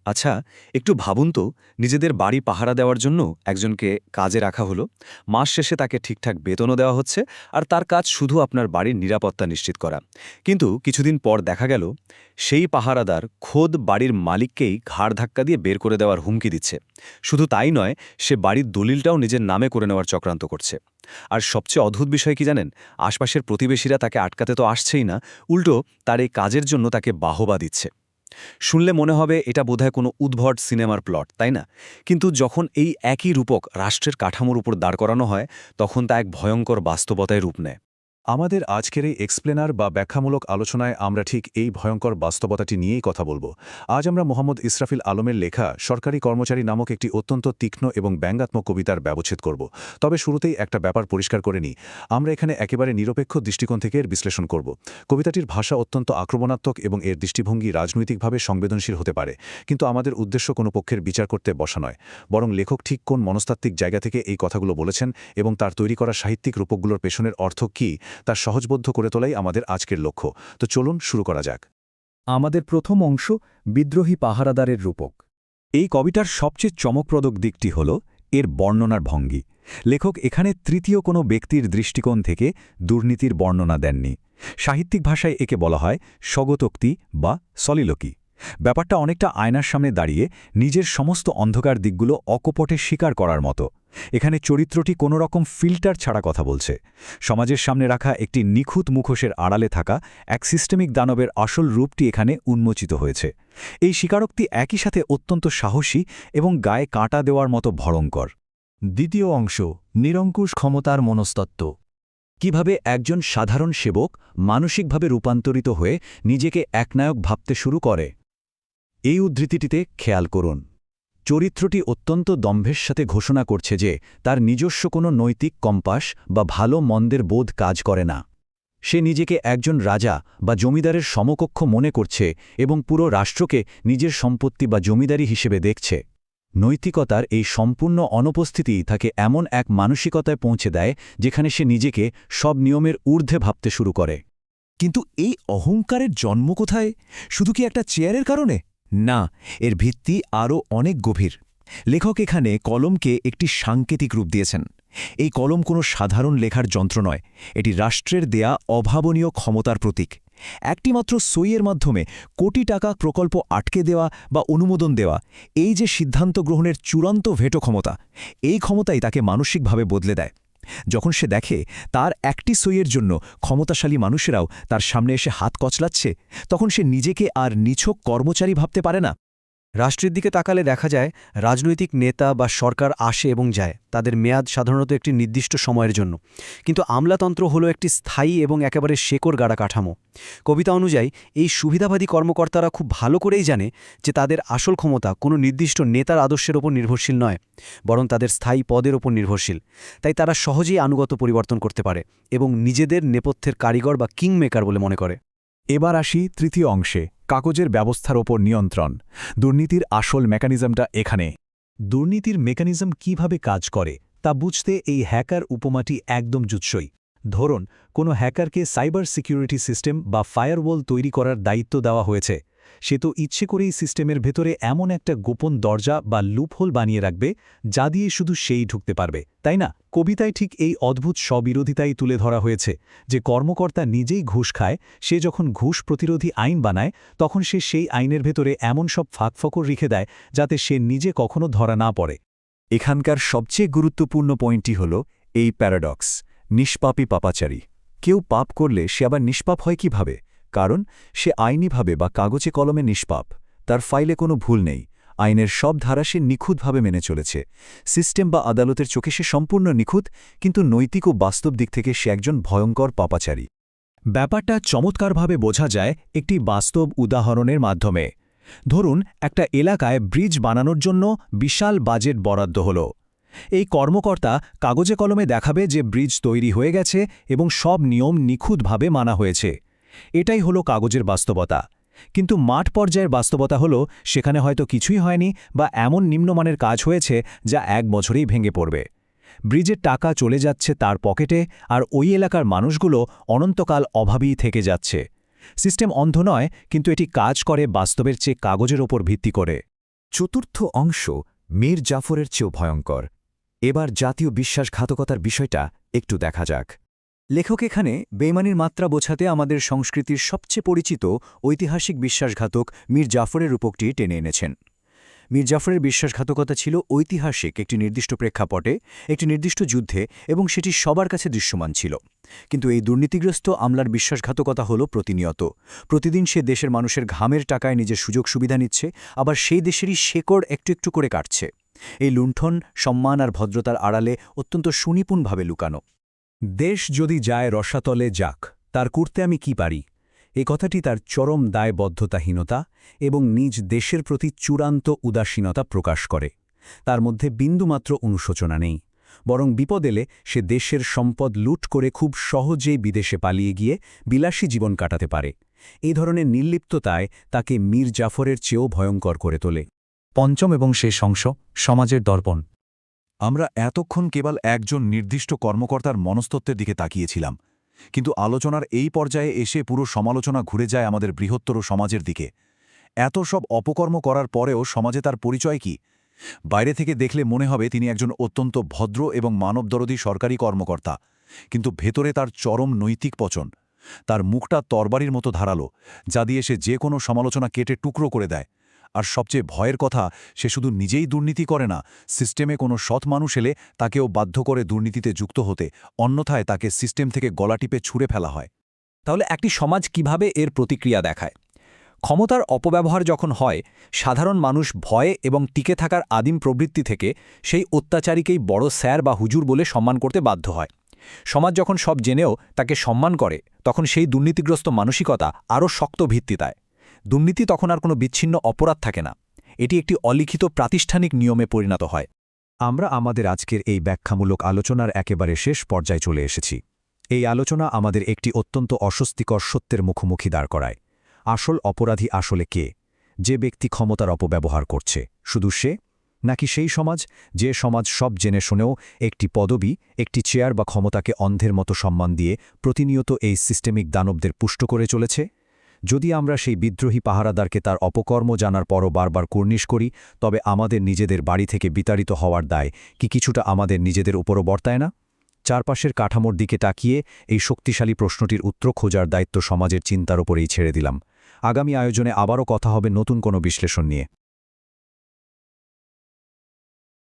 আচ্ছা, একটু ভাবুন তো, নিজেদের বাড়ি পাহারা দেওয়ার জন্য একজনকে কাজে রাখা হলো। মাস শেষে তাকে ঠিকঠাক বেতনও দেওয়া হচ্ছে, আর তার কাজ শুধু আপনার বাড়ির নিরাপত্তা নিশ্চিত করা। কিন্তু কিছুদিন পর দেখা গেল সেই পাহারাদার খোদ বাড়ির মালিককেই ঘাড় ধাক্কা দিয়ে বের করে দেওয়ার হুমকি দিচ্ছে। শুধু তাই নয়, সে বাড়ির দলিলটাও নিজের নামে করে নেওয়ার চক্রান্ত করছে। আর সবচেয়ে অদ্ভুত বিষয় কি জানেন? আশপাশের প্রতিবেশীরা তাকে আটকাতে তো আসছেই না, উল্টো তার এই কাজের জন্য তাকে বাহবা দিচ্ছে। শুনলে মনে হবে এটা বোধহয় কোনো উদ্ভট সিনেমার প্লট, তাই না? কিন্তু যখন এই একই রূপক রাষ্ট্রের কাঠামোর উপর দাঁড় করানো হয়, তখন তা এক ভয়ঙ্কর বাস্তবতায় রূপ নেয়। আমাদের আজকের এই এক্সপ্লেনার বা ব্যাখ্যামূলক আলোচনায় আমরা ঠিক এই ভয়ঙ্কর বাস্তবতাটি নিয়েই কথা বলবো। আজ আমরা মোহাম্মদ ইসরাফিল আলমের লেখা সরকারি কর্মচারী নামক একটি অত্যন্ত তীক্ষ্ণ এবং ব্যঙ্গাত্মক কবিতার ব্যবচ্ছেদ করব। তবে শুরুতেই একটা ব্যাপার পরিষ্কার করে নিই, আমরা এখানে একেবারে নিরপেক্ষ দৃষ্টিকোণ থেকে এর বিশ্লেষণ করব। কবিতাটির ভাষা অত্যন্ত আক্রমণাত্মক এবং এর দৃষ্টিভঙ্গি রাজনৈতিকভাবে সংবেদনশীল হতে পারে, কিন্তু আমাদের উদ্দেশ্য কোনো পক্ষের বিচার করতে বসা নয়, বরং লেখক ঠিক কোন মনস্তাত্ত্বিক জায়গা থেকে এই কথাগুলো বলেছেন এবং তার তৈরি করা সাহিত্যিক রূপকগুলোর পেছনের অর্থ কী তা সহজবোধ্য করে তোলাই আমাদের আজকের লক্ষ্য। তো চলুন শুরু করা যাক। আমাদের প্রথম অংশ, বিদ্রোহী পাহারাদারের রূপক। এই কবিতার সবচেয়ে চমকপ্রদ দিকটি হল এর বর্ণনার ভঙ্গি। লেখক এখানে তৃতীয় কোনো ব্যক্তির দৃষ্টিকোণ থেকে দুর্নীতির বর্ণনা দেননি। সাহিত্যিক ভাষায় একে বলা হয় স্বগতোক্তি বা সলিলোকি। ব্যাপারটা অনেকটা আয়নার সামনে দাঁড়িয়ে নিজের সমস্ত অন্ধকার দিকগুলো অকপটে স্বীকার করার মতো। এখানে চরিত্রটি কোনো রকম ফিল্টার ছাড়া কথা বলছে। সমাজের সামনে রাখা একটি নিখুঁত মুখোশের আড়ালে থাকা এক সিস্টেমিক দানবের আসল রূপটি এখানে উন্মোচিত হয়েছে। এই স্বীকারোক্তি একই সাথে অত্যন্ত সাহসী এবং গায়ে কাঁটা দেওয়ার মতো ভয়ঙ্কর। দ্বিতীয় অংশ, নিরঙ্কুশ ক্ষমতার মনস্তত্ত্ব। কিভাবে একজন সাধারণ সেবক মানসিকভাবে রূপান্তরিত হয়ে নিজেকে একনায়ক ভাবতে শুরু করে। এই উদ্ধৃতিটিতে খেয়াল করুন, চরিত্রটি অত্যন্ত দম্ভের সাথে ঘোষণা করছে যে তার নিজস্ব কোনো নৈতিক কম্পাস বা ভালো মন্দের বোধ কাজ করে না। সে নিজেকে একজন রাজা বা জমিদারের সমকক্ষ মনে করছে এবং পুরো রাষ্ট্রকে নিজের সম্পত্তি বা জমিদারি হিসেবে দেখছে। নৈতিকতার এই সম্পূর্ণ অনুপস্থিতি তাকে এমন এক মানসিকতায় পৌঁছে দেয় যেখানে সে নিজেকে সব নিয়মের ঊর্ধ্বে ভাবতে শুরু করে। কিন্তু এই অহংকারের জন্ম কোথায়? শুধু কি একটা চেয়ারের কারণে? না, এর ভিত্তি আরও অনেক গভীর। লেখক এখানে কলমকে একটি সাংকেতিক রূপ দিয়েছেন। এই কলম কোনো সাধারণ লেখার যন্ত্র নয়, এটি রাষ্ট্রের দেয়া অভাবনীয় ক্ষমতার প্রতীক। একটিমাত্র সইয়ের মাধ্যমে কোটি টাকা প্রকল্প আটকে দেওয়া বা অনুমোদন দেওয়া, এই যে সিদ্ধান্ত গ্রহণের চূড়ান্ত ভেটো ক্ষমতা, এই ক্ষমতাই তাকে মানসিকভাবে বদলে দেয়। যখন সে দেখে তার একটি সইয়ের জন্য ক্ষমতাশালী মানুষেরাও তার সামনে এসে হাত কচলাচ্ছে, তখন সে নিজেকে আর নিছক কর্মচারী ভাবতে পারে না। রাষ্ট্রের দিকে তাকালে দেখা যায় রাজনৈতিক নেতা বা সরকার আসে এবং যায়, তাদের মেয়াদ সাধারণত একটি নির্দিষ্ট সময়ের জন্য। কিন্তু আমলাতন্ত্র হলো একটি স্থায়ী এবং একেবারে শেকড় গাড়া কাঠামো। কবিতা অনুযায়ী এই সুবিধাবাদী কর্মকর্তারা খুব ভালো করেই জানে যে তাদের আসল ক্ষমতা কোনো নির্দিষ্ট নেতার আদর্শের ওপর নির্ভরশীল নয়, বরং তাদের স্থায়ী পদের ওপর নির্ভরশীল। তাই তারা সহজেই আনুগত্য পরিবর্তন করতে পারে এবং নিজেদের নেপথ্যের কারিগর বা কিং মেকার বলে মনে করে। এবার আসি তৃতীয় অংশে, কাগজের ব্যবস্থার ওপর নিয়ন্ত্রণ। দুর্নীতির আসল মেকানিজমটা এখানে। দুর্নীতির মেকানিজম কিভাবে কাজ করে তা বুঝতে এই হ্যাকার উপমাটি একদম জুৎসই। ধরুন, কোনো হ্যাকারকে সাইবার সিকিউরিটি সিস্টেম বা ফায়ারওয়াল তৈরি করার দায়িত্ব দেওয়া হয়েছে। সে তো ইচ্ছে করেই সিস্টেমের ভেতরে এমন একটা গোপন দরজা বা লুপহোল বানিয়ে রাখবে যা দিয়ে শুধু সেই ঢুকতে পারবে, তাই না? কবিতায় ঠিক এই অদ্ভুত স্ববিরোধিতাই তুলে ধরা হয়েছে, যে কর্মকর্তা নিজেই ঘুষ খায়, সে যখন ঘুষ প্রতিরোধী আইন বানায় তখন সে সেই আইনের ভেতরে এমন সব ফাঁকফোকর রেখে দেয় যাতে সে নিজে কখনো ধরা না পড়ে। এখানকার সবচেয়ে গুরুত্বপূর্ণ পয়েন্টটি হল এই প্যারাডক্স, নিষ্পাপী পাপাচারী। কেউ পাপ করলে সে আবার নিষ্পাপ হয় কিভাবে? কারণ সে আইনিভাবে বা কাগজে কলমে নিষ্পাপ, তার ফাইলে কোনো ভুল নেই, আইনের সব ধারা সে নিখুঁতভাবে মেনে চলেছে। সিস্টেম বা আদালতের চোখে সে সম্পূর্ণ নিখুঁত, কিন্তু নৈতিক ও বাস্তব দিক থেকে সে একজন ভয়ঙ্কর পাপাচারী। ব্যাপারটা চমৎকারভাবে বোঝা যায় একটি বাস্তব উদাহরণের মাধ্যমে। ধরুন, একটা এলাকায় ব্রিজ বানানোর জন্য বিশাল বাজেট বরাদ্দ হল। এই কর্মকর্তা কাগজে কলমে দেখাবে যে ব্রিজ তৈরি হয়ে গেছে এবং সব নিয়ম নিখুঁতভাবে মানা হয়েছে। এটাই হলো কাগজের বাস্তবতা। কিন্তু মাঠ পর্যায়ের বাস্তবতা হলো সেখানে হয়তো কিছুই হয়নি বা এমন নিম্নমানের কাজ হয়েছে যা এক বছরেই ভেঙে পড়বে। ব্রিজের টাকা চলে যাচ্ছে তার পকেটে, আর ওই এলাকার মানুষগুলো অনন্তকাল অভাবী থেকে যাচ্ছে। সিস্টেম অন্ধ নয়, কিন্তু এটি কাজ করে বাস্তবের চেয়ে কাগজের ওপর ভিত্তি করে। চতুর্থ অংশ মীর জাফরের চেয়েও ভয়ঙ্কর। এবার জাতীয় বিশ্বাসঘাতকতার বিষয়টা একটু দেখা যাক। লেখক এখানে বেইমানির মাত্রা বোঝাতে আমাদের সংস্কৃতির সবচেয়ে পরিচিত ঐতিহাসিক বিশ্বাসঘাতক মীর জাফরের রূপকটি টেনে এনেছেন। মীর জাফরের বিশ্বাসঘাতকতা ছিল ঐতিহাসিক একটি নির্দিষ্ট প্রেক্ষাপটে, একটি নির্দিষ্ট যুদ্ধে, এবং সেটি সবার কাছে দৃশ্যমান ছিল। কিন্তু এই দুর্নীতিগ্রস্ত আমলার বিশ্বাসঘাতকতা হল প্রতিনিয়ত। প্রতিদিন সে দেশের মানুষের ঘামের টাকায় নিজের সুযোগ সুবিধা নিচ্ছে, আবার সেই দেশেরই শেকড় একটু একটু করে কাটছে। এই লুণ্ঠন সম্মান আর ভদ্রতার আড়ালে অত্যন্ত সুনিপুণভাবে লুকানো। দেশ যদি যায় রসাতলে যাক, তার করতে আমি কি পারি, এ কথাটি তার চরম দায়বদ্ধতাহীনতা এবং নিজ দেশের প্রতি চূড়ান্ত উদাসীনতা প্রকাশ করে। তার মধ্যে বিন্দুমাত্র অনুশোচনা নেই, বরং বিপদ এলে সে দেশের সম্পদ লুট করে খুব সহজেই বিদেশে পালিয়ে গিয়ে বিলাসী জীবন কাটাতে পারে। এই ধরনের নির্লিপ্ততায় তাকে মীর জাফরের চেয়েও ভয়ঙ্কর করে তোলে। পঞ্চম এবং শেষ অংশ সমাজের দর্পণ। আমরা এতক্ষণ কেবল একজন নির্দিষ্ট কর্মকর্তার মনস্তত্ত্বের দিকে তাকিয়েছিলাম, কিন্তু আলোচনার এই পর্যায়ে এসে পুরো সমালোচনা ঘুরে যায় আমাদের বৃহত্তর সমাজের দিকে। এত সব অপকর্ম করার পরেও সমাজে তার পরিচয় কি? বাইরে থেকে দেখলে মনে হবে তিনি একজন অত্যন্ত ভদ্র এবং মানবদরদী সরকারি কর্মকর্তা, কিন্তু ভেতরে তার চরম নৈতিক পচন। তার মুখটা তরবারির মতো ধারালো, যা দিয়ে সে যে কোনো সমালোচনা কেটে টুকরো করে দেয়। আর সবচেয়ে ভয়ের কথা, সে শুধু নিজেই দুর্নীতি করে না, সিস্টেমে কোনো সৎ মানুষ এলে তাকেও বাধ্য করে দুর্নীতিতে যুক্ত হতে, অন্যথায় তাকে সিস্টেম থেকে গলা টিপে ছুঁড়ে ফেলা হয়। তাহলে একটি সমাজ কিভাবে এর প্রতিক্রিয়া দেখায়? ক্ষমতার অপব্যবহার যখন হয়, সাধারণ মানুষ ভয়ে এবং টিকে থাকার আদিম প্রবৃত্তি থেকে সেই অত্যাচারীকেই বড় স্যার বা হুজুর বলে সম্মান করতে বাধ্য হয়। সমাজ যখন সব জেনেও তাকে সম্মান করে, তখন সেই দুর্নীতিগ্রস্ত মানসিকতা আরও শক্ত ভিত্তি দেয়। দুর্নীতি তখন আর কোনো বিচ্ছিন্ন অপরাধ থাকে না, এটি একটি অলিখিত প্রাতিষ্ঠানিক নিয়মে পরিণত হয়। আমরা আমাদের আজকের এই ব্যাখ্যামূলক আলোচনার একেবারে শেষ পর্যায়ে চলে এসেছি। এই আলোচনা আমাদের একটি অত্যন্ত অস্বস্তিকর সত্যের মুখোমুখি দাঁড় করায়। আসল অপরাধী আসলে কে? যে ব্যক্তি ক্ষমতার অপব্যবহার করছে, শুধু সে? নাকি সেই সমাজ, যে সমাজ সব জেনে শুনেও একটি পদবি, একটি চেয়ার বা ক্ষমতাকে অন্ধের মতো সম্মান দিয়ে প্রতিনিয়ত এই সিস্টেমিক দানবদের পুষ্ট করে চলেছে? যদি আমরা সেই বিদ্রোহী পাহারাদারকে তার অপকর্ম জানার পরও বারবার কুর্নিশ করি, তবে আমাদের নিজেদের বাড়ি থেকে বিতাড়িত হওয়ার দায় কি কিছুটা আমাদের নিজেদের উপরও বর্তায় না? চারপাশের কাঠামোর দিকে তাকিয়ে এই শক্তিশালী প্রশ্নটির উত্তর খোঁজার দায়িত্ব সমাজের চিন্তার ওপরেই ছেড়ে দিলাম। আগামী আয়োজনে আবারও কথা হবে নতুন কোনো বিশ্লেষণ নিয়ে।